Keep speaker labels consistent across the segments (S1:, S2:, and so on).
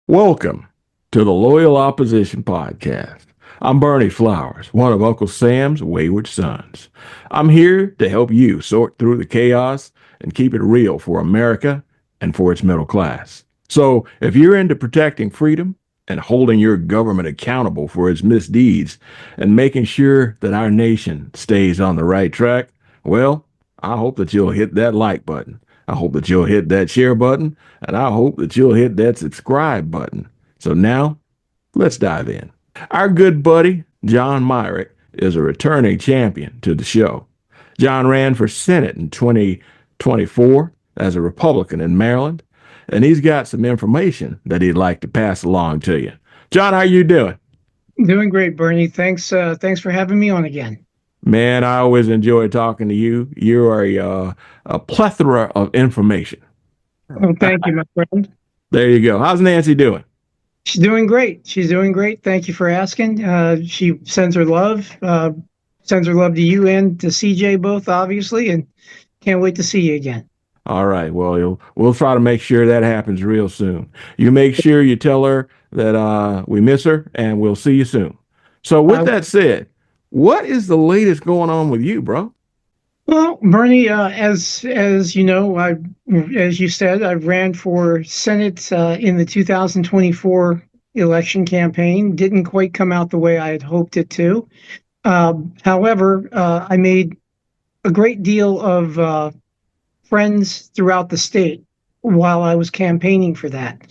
S1: Welcome to the Loyal Opposition Podcast. I'm Berney Flowers, one of Uncle Sam's wayward sons. I'm here to help you sort through the chaos and keep it real for America and for its middle class. So, if you're into protecting freedom and holding your government accountable for its misdeeds and making sure that our nation stays on the right track, well, I hope that you'll hit that like button. I hope that you'll hit that share button, and I hope that you'll hit that subscribe button. So now, let's dive in. Our good buddy, John Myrick, is a returning champion to the show. John ran for Senate in 2024 as a Republican in Maryland, and he's got some information that he'd like to pass along to you. John, how you doing?
S2: Doing great, Berney. Thanks for having me on again.
S1: Man, I always enjoy talking to you. You are a plethora of information.
S2: Oh, thank you, my friend.
S1: There you go. How's Nancy doing?
S2: She's doing great. She's doing great. Thank you for asking. She sends her love. Sends her love to you and to CJ both, obviously, and can't wait to see you again.
S1: All right. Well, we'll try to make sure that happens real soon. You make sure you tell her that we miss her, and we'll see you soon. So, with that said, what is the latest going on with you, bro?
S2: Well, Berney, as you know, as you said, I ran for Senate in the 2024 election campaign. Didn't quite come out the way I had hoped it to. However, I made a great deal of friends throughout the state while I was campaigning for that.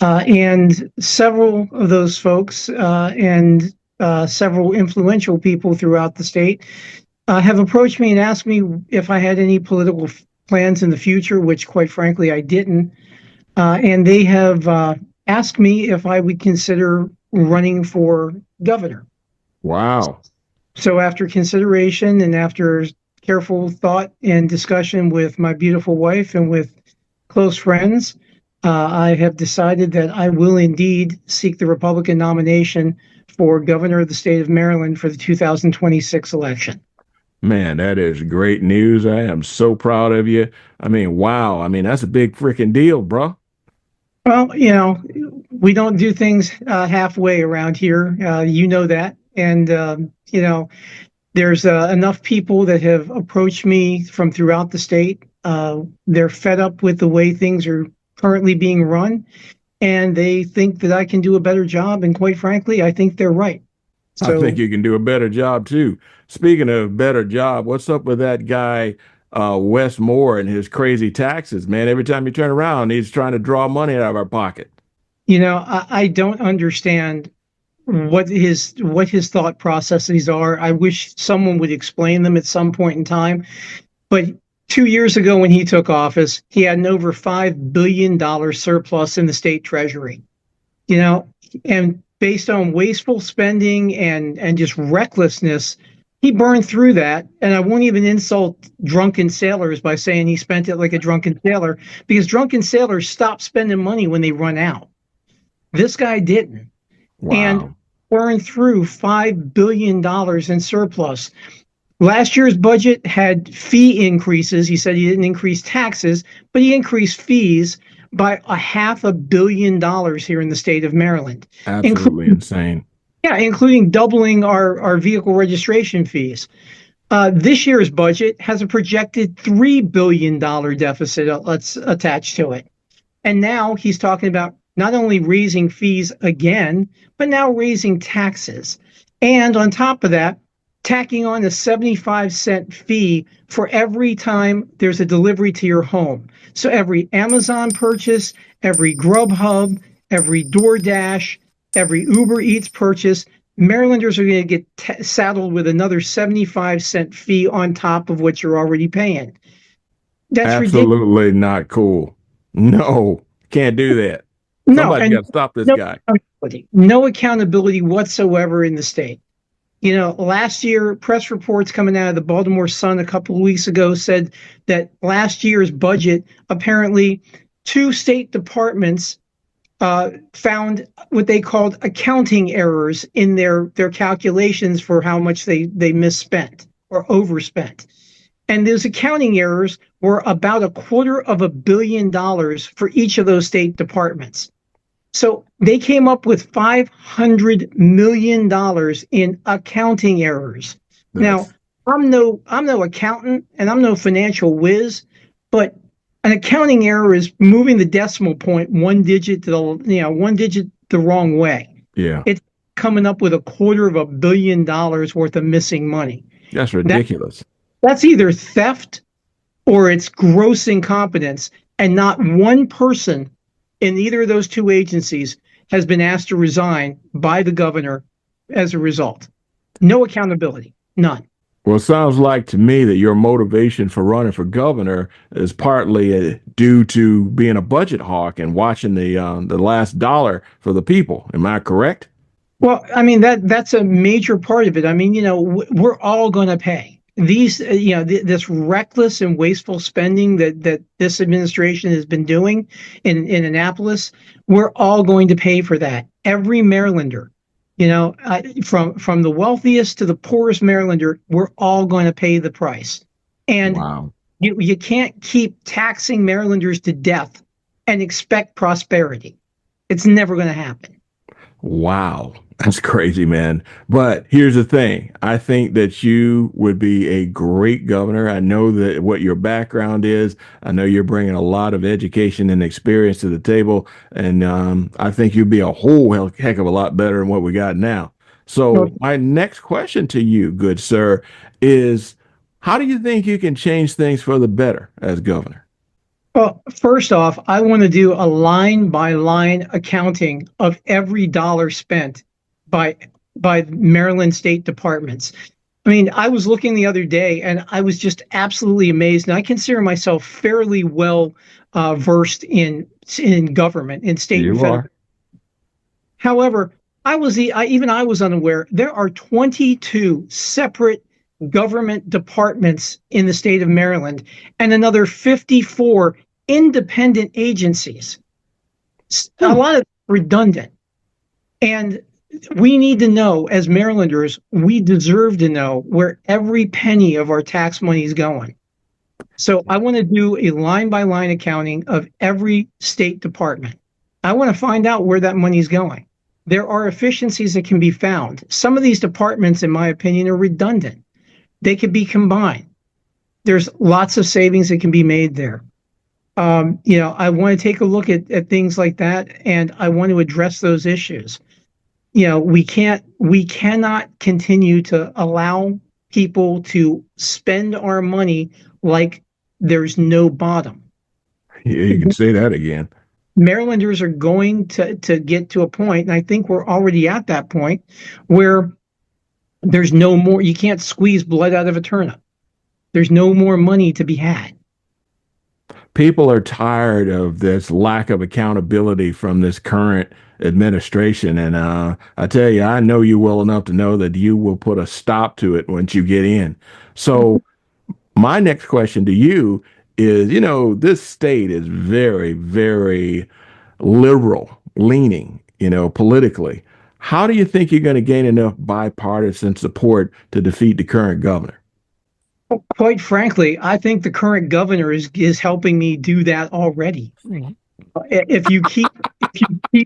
S2: And several of those folks and several influential people throughout the state have approached me and asked me if I had any political plans in the future, which quite frankly I didn't. And they have asked me if I would consider running for governor.
S1: Wow.
S2: So after consideration and after careful thought and discussion with my beautiful wife and with close friends, I have decided that I will indeed seek the Republican nomination for governor of the state of Maryland for the 2026 election.
S1: Man, that is great news. I am so proud of you. I mean, wow. I mean, that's a big freaking deal, bro.
S2: Well, we don't do things halfway around here. You know that. And, there's enough people that have approached me from throughout the state. They're fed up with the way things are currently being run, and they think that I can do a better job. And quite frankly, I think they're right.
S1: So, I think you can do a better job too. Speaking of better job, what's up with that guy, Wes Moore, and his crazy taxes, man? Every time you turn around, he's trying to draw money out of our pocket.
S2: I don't understand what his thought processes are. I wish someone would explain them at some point in time. But 2 years ago when he took office, he had an over $5 billion surplus in the state treasury. And based on wasteful spending and just recklessness, he burned through that. And I won't even insult drunken sailors by saying he spent it like a drunken sailor, because drunken sailors stop spending money when they run out. This guy didn't.
S1: Wow.
S2: And burned through $5 billion in surplus. Last year's budget had fee increases. He said he didn't increase taxes, but he increased fees by $500 million here in the state of Maryland.
S1: Absolutely insane.
S2: Yeah, including doubling our vehicle registration fees. This year's budget has a projected $3 billion deficit attached to it. And now he's talking about not only raising fees again, but now raising taxes. And on top of that, tacking on a 75-cent fee for every time there's a delivery to your home. So every Amazon purchase, every Grubhub, every DoorDash, every Uber Eats purchase, Marylanders are going to get saddled with another 75-cent fee on top of what you're already paying.
S1: That's absolutely ridiculous. Not cool. No, can't do that. Somebody got to stop this guy.
S2: No accountability whatsoever in the state. Last year, press reports coming out of the Baltimore Sun a couple of weeks ago said that last year's budget, apparently 2 state departments found what they called accounting errors in their calculations for how much they misspent or overspent. And those accounting errors were about $250 million for each of those state departments. So they came up with $500 million in accounting errors. Now,
S1: That's
S2: I'm no accountant and I'm no financial whiz, but an accounting error is moving the decimal point one digit to one digit the wrong way.
S1: yeah,
S2: It's coming up with $250 million worth of missing money.
S1: that's
S2: That
S1: ridiculous.
S2: that's either theft or it's gross incompetence, and not one person in either of those two agencies has been asked to resign by the governor as a result. No accountability, none.
S1: Well, it sounds like to me that your motivation for running for governor is partly due to being a budget hawk and watching the last dollar for the people. Am I correct?
S2: Well, I mean that's a major part of it. I mean, we're all going to pay these, this reckless and wasteful spending that this administration has been doing in Annapolis. We're all going to pay for that. Every Marylander, from the wealthiest to the poorest Marylander, we're all going to pay the price. And
S1: Wow.
S2: you can't keep taxing Marylanders to death and expect prosperity. It's never going to happen.
S1: Wow. That's crazy, man. But here's the thing. I think that you would be a great governor. I know that what your background is. I know you're bringing a lot of education and experience to the table. And I think you'd be a whole heck of a lot better than what we got now. So, my next question to you, good sir, is how do you think you can change things for the better as governor?
S2: Well, first off, I want to do a line by line accounting of every dollar spent by Maryland state departments. I mean, I was looking the other day and I was just absolutely amazed. And I consider myself fairly well versed in government, in state and
S1: You
S2: federal.
S1: are.
S2: However, I was unaware there are 22 separate government departments in the state of Maryland and another 54 independent agencies. A lot of redundant. And we need to know, as Marylanders, we deserve to know where every penny of our tax money is going. So I want to do a line by line accounting of every state department. I want to find out where that money is going. There are efficiencies that can be found. Some of these departments, in my opinion, are redundant. They could be combined. There's lots of savings that can be made there. I want to take a look at things like that, and I want to address those issues. We cannot continue to allow people to spend our money like there's no bottom.
S1: Yeah, you can say that again.
S2: Marylanders are going to get to a point, and I think we're already at that point, where there's no more, you can't squeeze blood out of a turnip. There's no more money to be had.
S1: People are tired of this lack of accountability from this current administration. And I tell you, I know you well enough to know that you will put a stop to it once you get in. So, my next question to you is, this state is very, very liberal leaning, politically. How do you think you're going to gain enough bipartisan support to defeat the current governor?
S2: Quite frankly, I think the current governor is helping me do that already. If you keep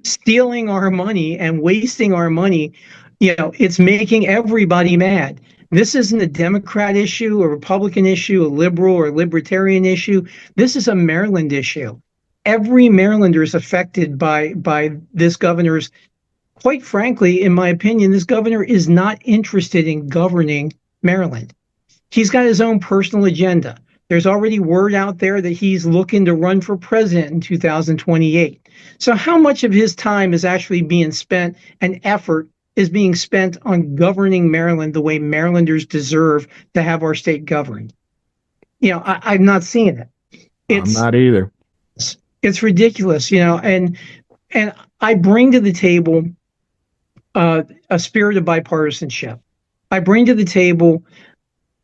S2: stealing our money and wasting our money, it's making everybody mad. This isn't a Democrat issue, a Republican issue, a liberal or libertarian issue. This is a Maryland issue. Every Marylander is affected by this governor's. Quite frankly, in my opinion, this governor is not interested in governing Maryland. He's got his own personal agenda. There's already word out there that he's looking to run for president in 2028. So how much of his time is actually being spent and effort is being spent on governing Maryland the way Marylanders deserve to have our state governed? I'm not seeing it.
S1: I'm not either.
S2: It's ridiculous, and I bring to the table a spirit of bipartisanship. I bring to the table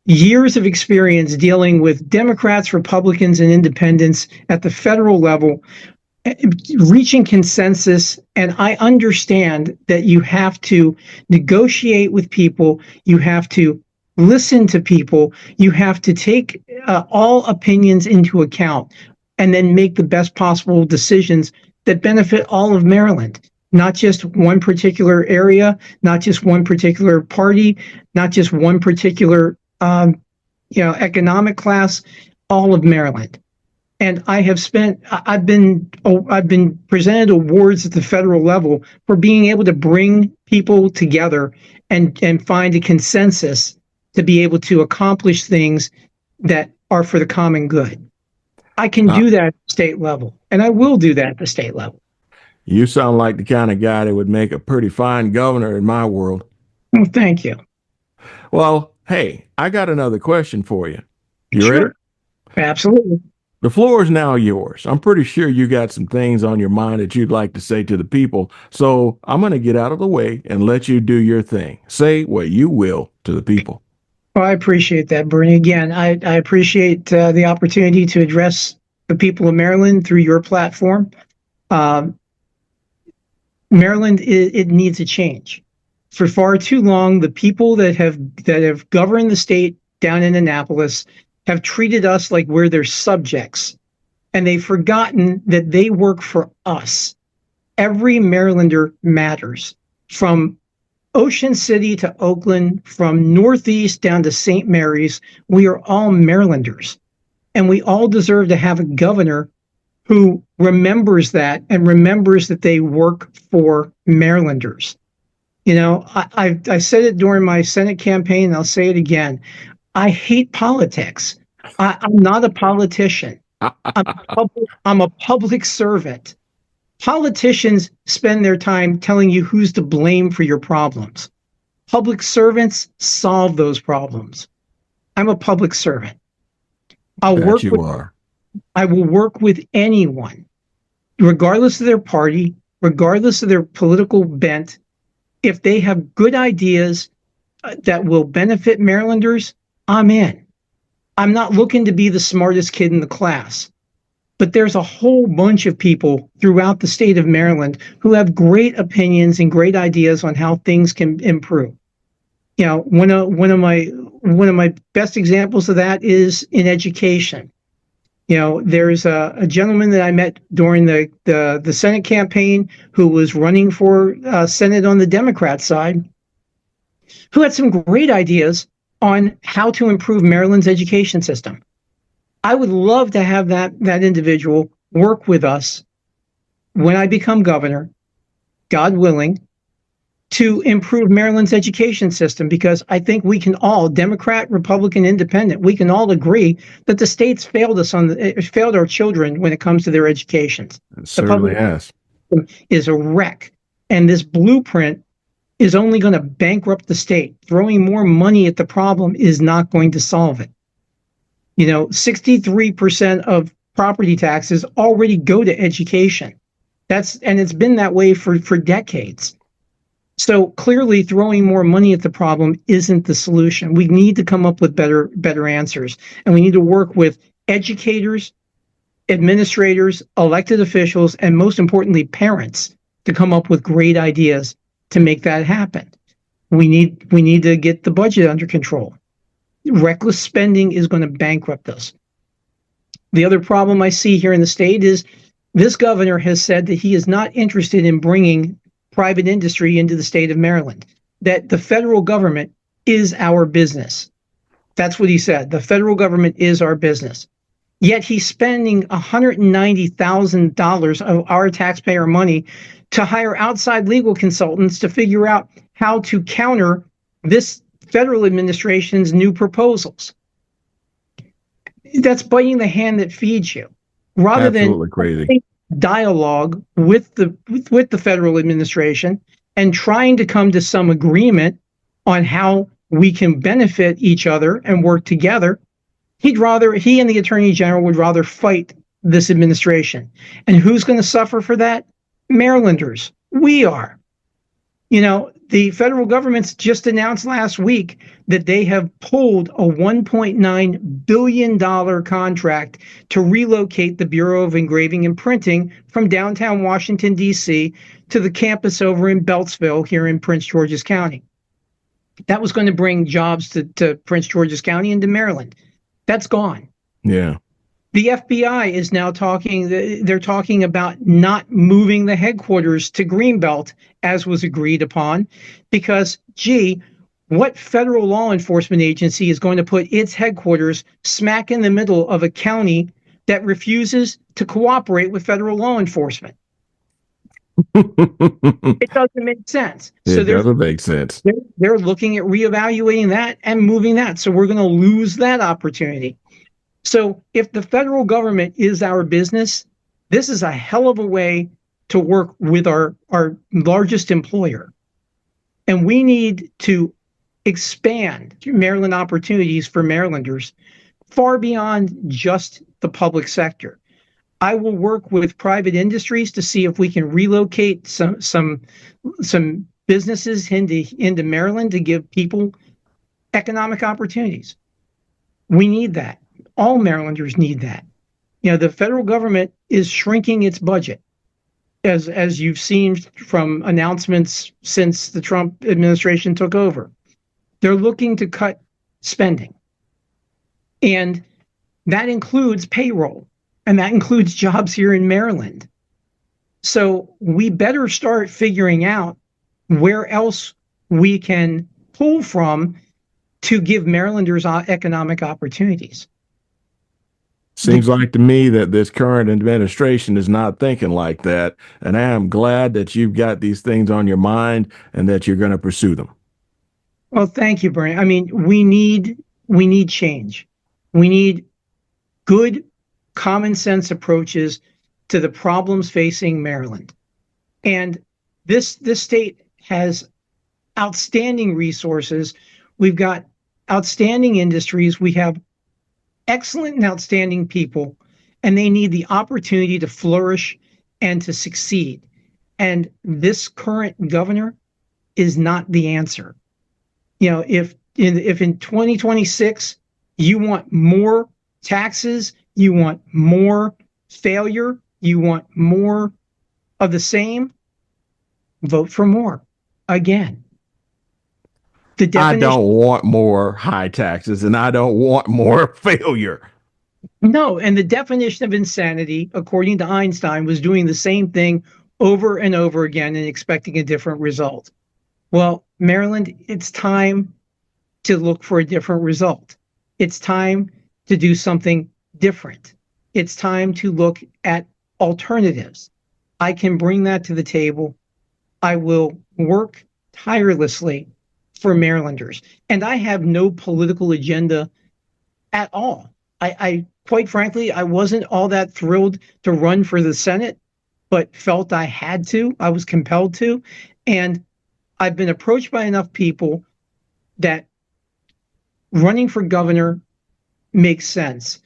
S2: years of experience dealing with Democrats, Republicans, and independents at the federal level, reaching consensus. And I understand that you have to negotiate with people, you have to listen to people, you have to take all opinions into account, and then make the best possible decisions that benefit all of Maryland, not just one particular area, not just one particular party, not just one particular economic class, all of Maryland. And I've been presented awards at the federal level for being able to bring people together and find a consensus to be able to accomplish things that are for the common good. I can do that at the state level, and I will do that at the state level.
S1: You sound like the kind of guy that would make a pretty fine governor in my world.
S2: Well, thank you.
S1: Well, hey, I got another question for you. You
S2: Sure.
S1: ready?
S2: Absolutely.
S1: The floor is now yours. I'm pretty sure you got some things on your mind that you'd like to say to the people. So I'm going to get out of the way and let you do your thing. Say what you will to the people.
S2: Well, I appreciate that, Berney. Again, I appreciate the opportunity to address the people of Maryland through your platform. Maryland, it needs a change. For far too long, the people that have governed the state down in Annapolis have treated us like we're their subjects, and they've forgotten that they work for us. Every Marylander matters, from Ocean City to Oakland, from Northeast down to St. Mary's. We are all Marylanders, and we all deserve to have a governor who remembers that and remembers that they work for Marylanders. You know, I said it during my Senate campaign, and I'll say it again. I hate politics. I'm not a politician. I'm a public servant. Politicians spend their time telling you who's to blame for your problems. Public servants solve those problems. I'm a public servant. I will work with anyone, regardless of their party, regardless of their political bent. If they have good ideas that will benefit Marylanders, I'm in. I'm not looking to be the smartest kid in the class, but there's a whole bunch of people throughout the state of Maryland who have great opinions and great ideas on how things can improve. You know, one of my best examples of that is in education. You know, there's a gentleman that I met during the Senate campaign who was running for Senate on the Democrat side, who had some great ideas on how to improve Maryland's education system. I would love to have that individual work with us when I become governor, God willing, to improve Maryland's education system, because I think we can all, Democrat, Republican, Independent, we can all agree that the state's failed us failed our children when it comes to their educations.
S1: It certainly has.
S2: Is a wreck, and this blueprint is only going to bankrupt the state. Throwing more money at the problem is not going to solve it. You know, 63% of property taxes already go to education. And it's been that way for decades. So clearly throwing more money at the problem isn't the solution. We need to come up with better answers. And we need to work with educators, administrators, elected officials, and most importantly, parents to come up with great ideas to make that happen. We need to get the budget under control. Reckless spending is going to bankrupt us. The other problem I see here in the state is this governor has said that he is not interested in bringing private industry into the state of Maryland, that the federal government is our business. That's what he said. The federal government is our business. Yet he's spending $190,000 of our taxpayer money to hire outside legal consultants to figure out how to counter this federal administration's new proposals. That's biting the hand that feeds you. Rather
S1: Absolutely
S2: than
S1: crazy
S2: dialogue with the federal administration and trying to come to some agreement on how we can benefit each other and work together, he and the Attorney General would rather fight this administration. And who's going to suffer for that? Marylanders. We are. You know, the federal government's just announced last week that they have pulled a $1.9 billion contract to relocate the Bureau of Engraving and Printing from downtown Washington, D.C. to the campus over in Beltsville here in Prince George's County. That was going to bring jobs to Prince George's County and to Maryland. That's gone.
S1: Yeah.
S2: The FBI is now they're talking about not moving the headquarters to Greenbelt as was agreed upon because, gee, what federal law enforcement agency is going to put its headquarters smack in the middle of a county that refuses to cooperate with federal law enforcement? It doesn't make sense. So
S1: It doesn't make sense.
S2: they're looking at reevaluating that and moving that. So we're going to lose that opportunity. So if the federal government is our business, this is a hell of a way to work with our largest employer. And we need to expand Maryland opportunities for Marylanders far beyond just the public sector. I will work with private industries to see if we can relocate some businesses into Maryland to give people economic opportunities. We need that. All Marylanders need that. You know, the federal government is shrinking its budget, as you've seen from announcements since the Trump administration took over. They're looking to cut spending, and that includes payroll, and that includes jobs here in Maryland. So we better start figuring out where else we can pull from to give Marylanders economic opportunities.
S1: Seems like to me that this current administration is not thinking like that. And I am glad that you've got these things on your mind and that you're going to pursue them.
S2: Well, thank you, Berney. I mean, we need change. We need good, common sense approaches to the problems facing Maryland. And this state has outstanding resources. We've got outstanding industries. We have excellent and outstanding people, and they need the opportunity to flourish and to succeed. And this current governor is not the answer. You know, if in 2026 you want more taxes, you want more failure, you want more of the same, vote for more again.
S1: I don't want more high taxes and I don't want more failure.
S2: No, and the definition of insanity, according to Einstein, was doing the same thing over and over again and expecting a different result. Well, Maryland, it's time to look for a different result. It's time to do something different. It's time to look at alternatives. I can bring that to the table. I will work tirelessly for Marylanders. And I have no political agenda at all. I quite frankly, I wasn't all that thrilled to run for the Senate, but felt I had to. I was compelled to. And I've been approached by enough people that running for governor makes sense.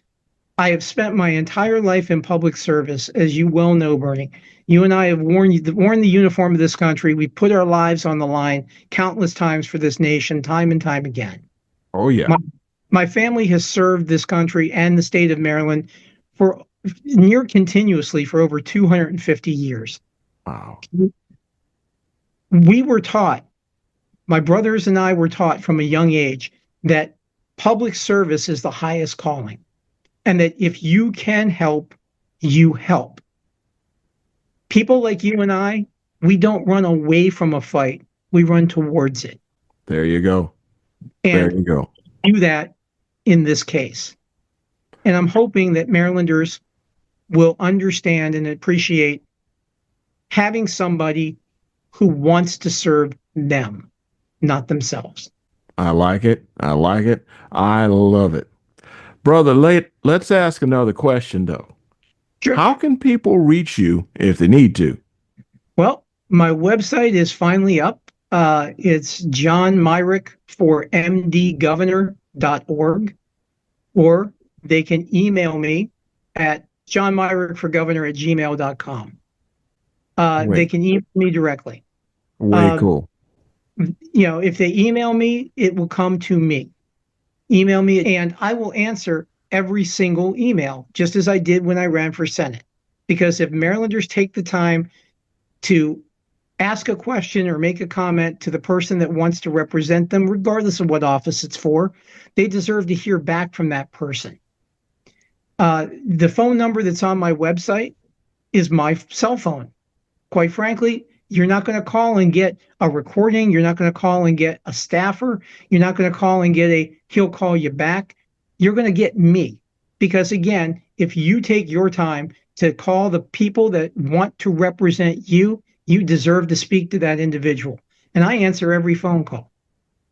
S2: I have spent my entire life in public service, as you well know, Berney. You and I have worn the uniform of this country. We put our lives on the line countless times for this nation, time and time again.
S1: Oh, yeah.
S2: My family has served this country and the state of Maryland for near continuously for over 250 years.
S1: Wow.
S2: We were taught, my brothers and I were taught from a young age that public service is the highest calling, and that if you can help, you help. People like you and I, we don't run away from a fight. We run towards it.
S1: There you go.
S2: And
S1: there you go.
S2: Do that in this case. And I'm hoping that Marylanders will understand and appreciate having somebody who wants to serve them, not themselves.
S1: I like it. I like it. I love it. Brother, let's ask another question, though.
S2: Sure.
S1: How can people reach you if they need to?
S2: Well, my website is finally up. It's John Myrick for mdgovernor.org, or they can email me at johnmyrickforgovernor@gmail.com. They can email me directly.
S1: Way cool.
S2: You know, if they email me, it will come to me. Email me, and I will answer every single email, just as I did when I ran for Senate. Because if Marylanders take the time to ask a question or make a comment to the person that wants to represent them, regardless of what office it's for, they deserve to hear back from that person. The phone number that's on my website is my cell phone. Quite frankly, you're not going to call and get a recording. You're not going to call and get a staffer. You're not going to call and get he'll call you back. You're going to get me. Because again, if you take your time to call the people that want to represent you, you deserve to speak to that individual. And I answer every phone call.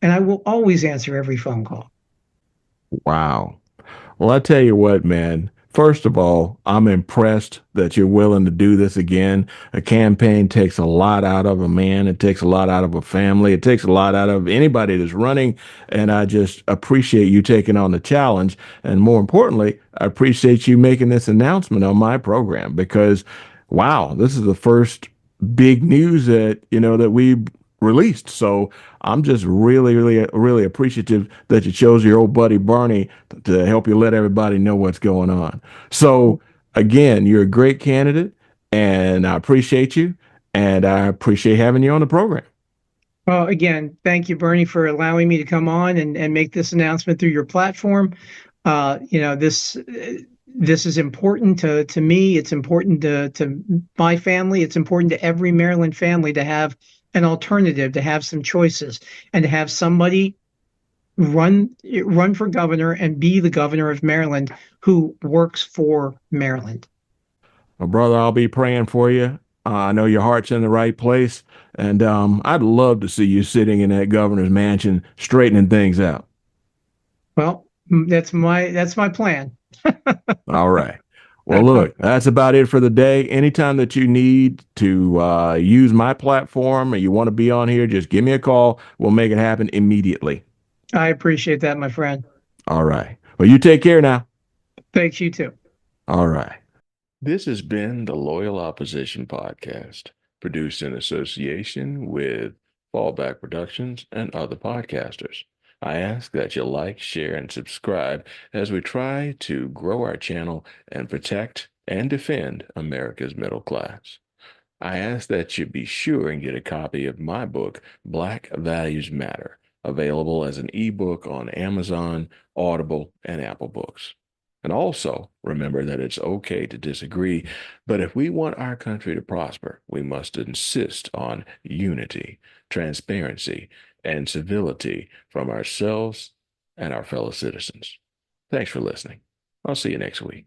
S2: And I will always answer every phone call.
S1: Wow. Well, I tell you what, man. First of all, I'm impressed that you're willing to do this again. A campaign takes a lot out of a man. It takes a lot out of a family. It takes a lot out of anybody that's running. And I just appreciate you taking on the challenge. And more importantly, I appreciate you making this announcement on my program because, wow, this is the first big news that we released. So I'm just really, really, really appreciative that you chose your old buddy Berney to help you let everybody know what's going on. So again, you're a great candidate, and I appreciate you, and I appreciate having you on the program.
S2: Well, again, thank you, Berney, for allowing me to come on and make this announcement through your platform. This is important to me. It's important to my family. It's important to every Maryland family to have an alternative, to have some choices, and to have somebody run for governor and be the governor of Maryland who works for Maryland.
S1: Well, brother, I'll be praying for you. I know your heart's in the right place, and I'd love to see you sitting in that governor's mansion, straightening things out.
S2: Well, that's my plan.
S1: All right. Well, look, that's about it for the day. Anytime that you need to use my platform or you want to be on here, just give me a call. We'll make it happen immediately.
S2: I appreciate that, my friend.
S1: All right. Well, you take care now.
S2: Thanks, you too.
S1: All right. This has been the Loyal Opposition Podcast, produced in association with Fallback Productions and other podcasters. I ask that you like, share, and subscribe as we try to grow our channel and protect and defend America's middle class. I ask that you be sure and get a copy of my book, Black Values Matter, available as an ebook on Amazon, Audible, and Apple Books. And also, remember that it's okay to disagree, but if we want our country to prosper, we must insist on unity, transparency, and civility from ourselves and our fellow citizens. Thanks for listening. I'll see you next week.